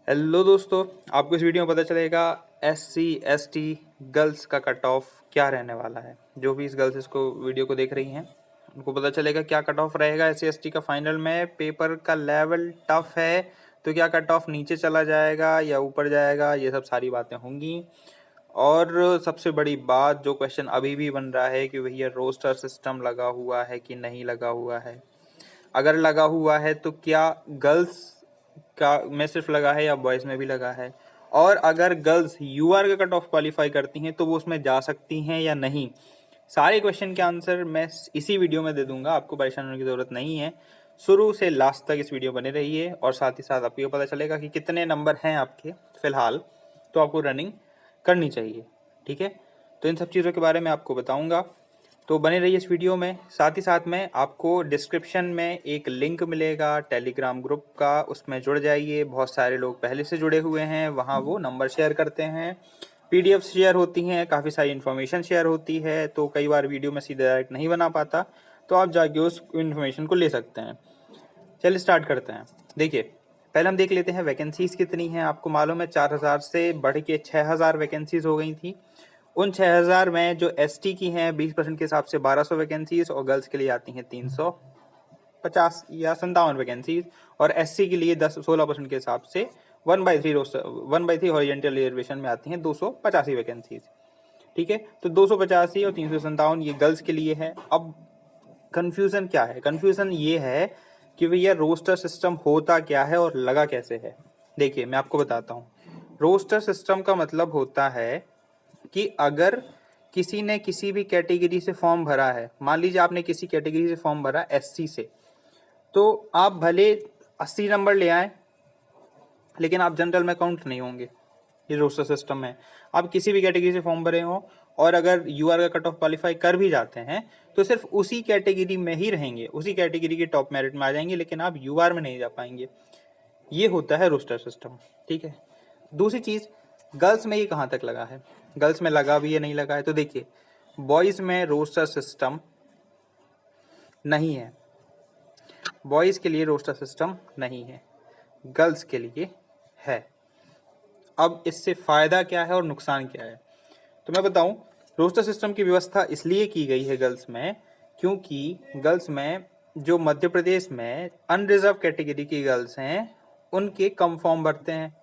Hello दोस्तों, आपको इस वीडियो में पता चलेगा SC ST गर्ल्स का कट ऑफ क्या रहने वाला है। जो भी इस गर्ल्स इसको वीडियो को देख रही हैं उनको पता चलेगा क्या कट ऑफ रहेगा। SC ST का फाइनल में पेपर का लेवल टफ है तो क्या कट ऑफ नीचे चला जाएगा या ऊपर जाएगा, ये सब सारी बातें होंगी। और सबसे बड़ी बात जो क्वेश्चन अभी भी बन रहा है कि भैया रोस्टर सिस्टम लगा हुआ है कि नहीं लगा हुआ है। अगर लगा हुआ है तो क्या गर्ल्स का में सिर्फ लगा है या बॉयज़ में भी लगा है, और अगर गर्ल्स UR का कट ऑफ क्वालिफाई करती हैं तो वो उसमें जा सकती हैं या नहीं। सारे क्वेश्चन के आंसर मैं इसी वीडियो में दे दूंगा, आपको परेशान होने की ज़रूरत नहीं है। शुरू से लास्ट तक इस वीडियो बने रहिए और साथ ही साथ आपको पता चलेगा कि कितने नंबर हैं आपके फ़िलहाल, तो आपको रनिंग करनी चाहिए। ठीक है, तो इन सब चीज़ों के बारे में आपको बताऊंगा, तो बने रहिए इस वीडियो में। साथ ही साथ में आपको डिस्क्रिप्शन में एक लिंक मिलेगा टेलीग्राम ग्रुप का, उसमें जुड़ जाइए। बहुत सारे लोग पहले से जुड़े हुए हैं, वहाँ वो नंबर शेयर करते हैं, PDF शेयर होती हैं, काफ़ी सारी इन्फॉर्मेशन शेयर होती है। तो कई बार वीडियो में सीधे डायरेक्ट नहीं बना पाता तो आप जाके उस इन्फॉर्मेशन को ले सकते हैं। चलिए स्टार्ट करते हैं। देखिए, पहले हम देख लेते हैं वैकेंसीज़ कितनी हैं। आपको मालूम है 4000 से बढ़ के 6000 वैकेंसीज़ हो गई थी। उन 6000 में जो ST की हैं 20% के हिसाब से 1200 वैकेंसीज, और गर्ल्स के लिए आती हैं 350 या 57 वैकेंसीज, और SC के लिए 16% के हिसाब से 1/3 हॉरिजॉन्टल रिजर्वेशन में आती हैं 285 वैकेंसीज। ठीक है, तो 285 और 357 ये गर्ल्स के लिए है। अब कन्फ्यूज़न क्या है? कन्फ्यूज़न ये है कि भैया रोस्टर सिस्टम होता क्या है और लगा कैसे है। देखिए, मैं आपको बताता हूँ। रोस्टर सिस्टम का मतलब होता है कि अगर किसी ने किसी भी कैटेगरी से फॉर्म भरा है, मान लीजिए आपने किसी कैटेगरी से फॉर्म भरा SC से, तो आप भले 80 नंबर ले आए लेकिन आप जनरल में काउंट नहीं होंगे। ये रोस्टर सिस्टम है। आप किसी भी कैटेगरी से फॉर्म भरे हो और अगर UR का कट ऑफ क्वालिफाई कर भी जाते हैं तो सिर्फ उसी कैटेगरी में ही रहेंगे, उसी कैटेगरी के टॉप मेरिट में आ जाएंगे, लेकिन आप UR में नहीं जा पाएंगे। ये होता है रोस्टर सिस्टम। ठीक है, दूसरी चीज़, गर्ल्स में ये कहाँ तक लगा है, गर्ल्स में लगा भी है नहीं लगा है। तो देखिए, बॉयज़ में रोस्टर सिस्टम नहीं है, बॉयज़ के लिए रोस्टर सिस्टम नहीं है, गर्ल्स के लिए है। अब इससे फ़ायदा क्या है और नुकसान क्या है, तो मैं बताऊं। रोस्टर सिस्टम की व्यवस्था इसलिए की गई है गर्ल्स में क्योंकि गर्ल्स में जो मध्य प्रदेश में अनरिजर्व कैटेगरी की गर्ल्स हैं उनके कम फॉर्म भरते हैं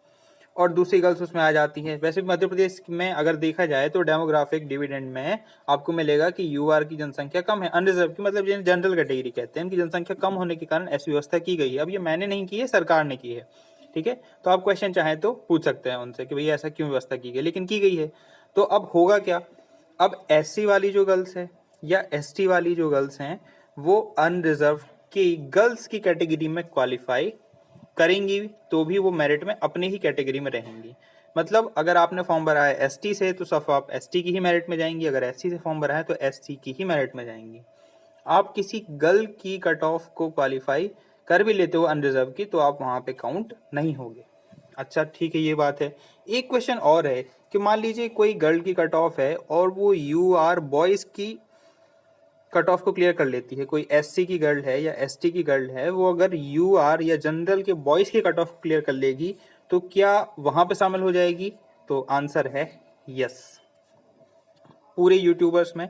और दूसरी गर्ल्स उसमें आ जाती हैं। वैसे भी मध्य प्रदेश में अगर देखा जाए तो डेमोग्राफिक डिविडेंड में आपको मिलेगा कि UR की जनसंख्या कम है, अनरिजर्व की मतलब जिन्हें जनरल कैटेगरी कहते हैं उनकी जनसंख्या कम होने के कारण ऐसी व्यवस्था की गई है। अब ये मैंने नहीं की है, सरकार ने की है। ठीक है, तो आप क्वेश्चन चाहें तो पूछ सकते हैं उनसे कि भैया ऐसा क्यों व्यवस्था की गई, लेकिन की गई है। तो अब होगा क्या, अब SC वाली जो गर्ल्स है या ST वाली जो गर्ल्स हैं वो अनरिजर्व की गर्ल्स की कैटेगरी में क्वालिफाई करेंगी तो भी वो मेरिट में अपनी ही कैटेगरी में रहेंगी। मतलब अगर आपने फॉर्म भरा है ST से तो सब आप ST की ही मेरिट में जाएंगी, अगर SC से फॉर्म भरा है तो SC की ही मेरिट में जाएंगी। आप किसी गर्ल की कट ऑफ को क्वालिफाई कर भी लेते हो अनरिजर्व की तो आप वहाँ पे काउंट नहीं होगे। अच्छा ठीक है, ये बात है। एक क्वेश्चन और है कि मान लीजिए कोई गर्ल की कट ऑफ है और वो UR बॉयज़ की कट ऑफ को क्लियर कर लेती है। कोई SC की गर्ल है या ST की गर्ल है, वो अगर UR या जनरल के बॉयज़ की कट ऑफ क्लियर कर लेगी तो क्या वहाँ पे शामिल हो जाएगी? तो आंसर है यस। पूरे यूट्यूबर्स में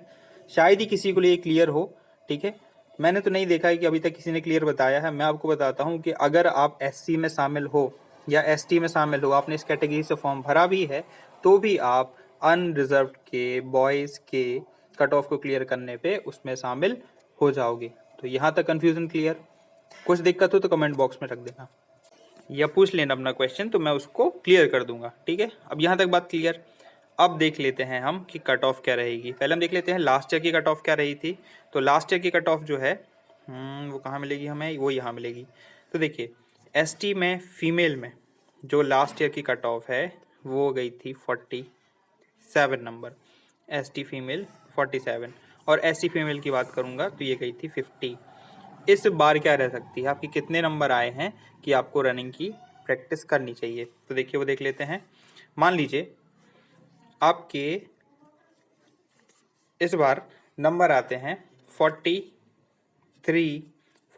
शायद ही किसी को लिए क्लियर हो। ठीक है, मैंने तो नहीं देखा है कि अभी तक किसी ने क्लियर बताया है। मैं आपको बताता हूँ कि अगर आप SC में शामिल हो या ST में शामिल हो, आपने इस कैटेगरी से फॉर्म भरा भी है, तो भी आप अनरिजर्व के बॉयज़ के कट ऑफ को क्लियर करने पे उसमें शामिल हो जाओगे। तो यहाँ तक कन्फ्यूज़न क्लियर? कुछ दिक्कत हो तो कमेंट बॉक्स में रख देना या पूछ लेना अपना क्वेश्चन, तो मैं उसको क्लियर कर दूंगा। ठीक है, अब यहाँ तक बात क्लियर। अब देख लेते हैं हम कि कट ऑफ क्या रहेगी। पहले हम देख लेते हैं लास्ट ईयर की कट ऑफ क्या रही थी। तो लास्ट ईयर की कट ऑफ जो है वो कहाँ मिलेगी हमें, वो यहाँ मिलेगी। तो देखिए, ST में फीमेल में जो लास्ट ईयर की कट ऑफ है वो गई थी 47 नंबर, ST फीमेल 47, और SC फीमेल की बात करूँगा तो ये गई थी 50। इस बार क्या रह सकती है, आपके कितने नंबर आए हैं कि आपको रनिंग की प्रैक्टिस करनी चाहिए। तो देखिए वो देख लेते हैं। मान लीजिए आपके इस बार नंबर आते हैं 43,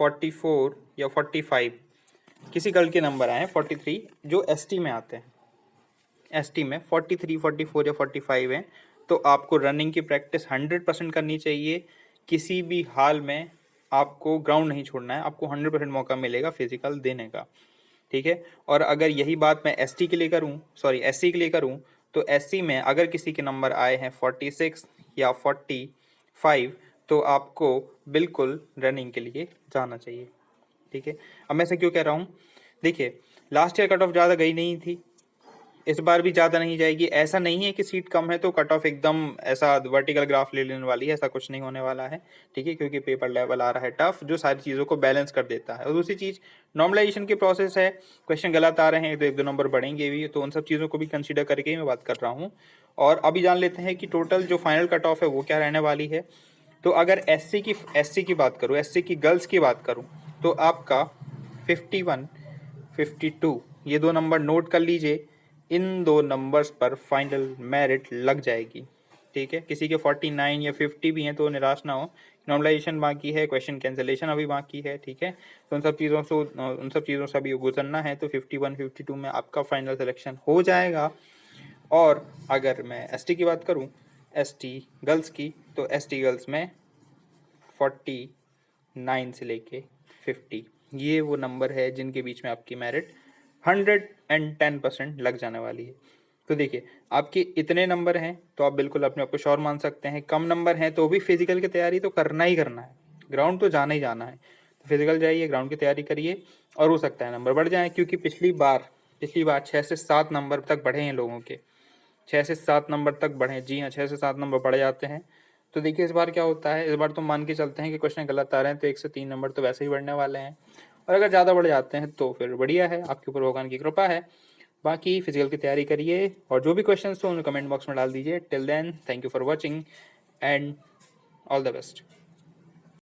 44 या 45। किसी गर्ल के नंबर आए 43 जो एसटी में आते हैं, एसटी में 43, 44 या 45 हैं, तो आपको रनिंग की प्रैक्टिस 100% करनी चाहिए। किसी भी हाल में आपको ग्राउंड नहीं छोड़ना है, आपको 100% मौका मिलेगा फिजिकल देने का, ठीक है। और अगर यही बात मैं एसटी के लिए करूं, सॉरी एससी के लिए करूं, तो एससी में अगर किसी के नंबर आए हैं 46 या 45, तो आपको बिल्कुल रनिंग के लिए जाना चाहिए, ठीक है। अब मैं ऐसे क्यों कह रहा हूँ, देखिए लास्ट ईयर कट ऑफ ज़्यादा गई नहीं थी, इस बार भी ज़्यादा नहीं जाएगी। ऐसा नहीं है कि सीट कम है तो कट ऑफ एकदम ऐसा वर्टिकल ग्राफ ले लेने वाली है, ऐसा कुछ नहीं होने वाला है, ठीक है, क्योंकि पेपर लेवल आ रहा है टफ, जो सारी चीज़ों को बैलेंस कर देता है। और दूसरी चीज़ नॉर्मलाइजेशन की प्रोसेस है, क्वेश्चन गलत आ रहे हैं तो 1-2 नंबर बढ़ेंगे भी, तो उन सब चीज़ों को भी कंसिडर करके ही मैं बात कर रहा हूँ। और अभी जान लेते हैं कि टोटल जो फाइनल कट ऑफ है वो क्या रहने वाली है। तो अगर एससी की बात करूँ, एससी की गर्ल्स की बात करूँ, तो आपका 51, 52 ये 2 नंबर नोट कर लीजिए। इन 2 नंबर्स पर फाइनल मेरिट लग जाएगी, ठीक है। किसी के 49 या 50 भी हैं तो निराश ना हो, नॉर्मलाइजेशन बाकी है, क्वेश्चन कैंसिलेशन अभी बाकी है, ठीक है। तो उन सब चीज़ों से अभी गुजरना है, तो 51, 52 में आपका फाइनल सिलेक्शन हो जाएगा। और अगर मैं एसटी की बात करूं, एसटी गर्ल्स की, तो एसटी गर्ल्स में 49 से लेके 50 ये वो नंबर है जिनके बीच में आपकी मेरिट 110% लग जाने वाली है। तो देखिए आपके इतने नंबर हैं तो आप बिल्कुल अपने आप को श्योर मान सकते हैं। कम नंबर हैं तो भी फिजिकल की तैयारी तो करना ही करना है, ग्राउंड तो जाना ही जाना है, तो फिजिकल जाइए, ग्राउंड की तैयारी करिए, और हो सकता है नंबर बढ़ जाए, क्योंकि पिछली बार 6 से 7 नंबर तक बढ़े हैं लोगों के, 6 से 7 नंबर तक बढ़े, जी हाँ 6 से 7 नंबर बढ़ जाते हैं। तो देखिए इस बार क्या होता है, इस बार तो मान के चलते हैं कि क्वेश्चन गलत आ रहे हैं तो 1 से 3 नंबर तो वैसे ही बढ़ने वाले हैं, और अगर ज़्यादा बढ़ जाते हैं तो फिर बढ़िया है, आपके ऊपर भगवान की कृपा है। बाकी फिजिकल की तैयारी करिए, और जो भी क्वेश्चन हो उन्हें कमेंट बॉक्स में डाल दीजिए। Till then thank you for watching and all the best.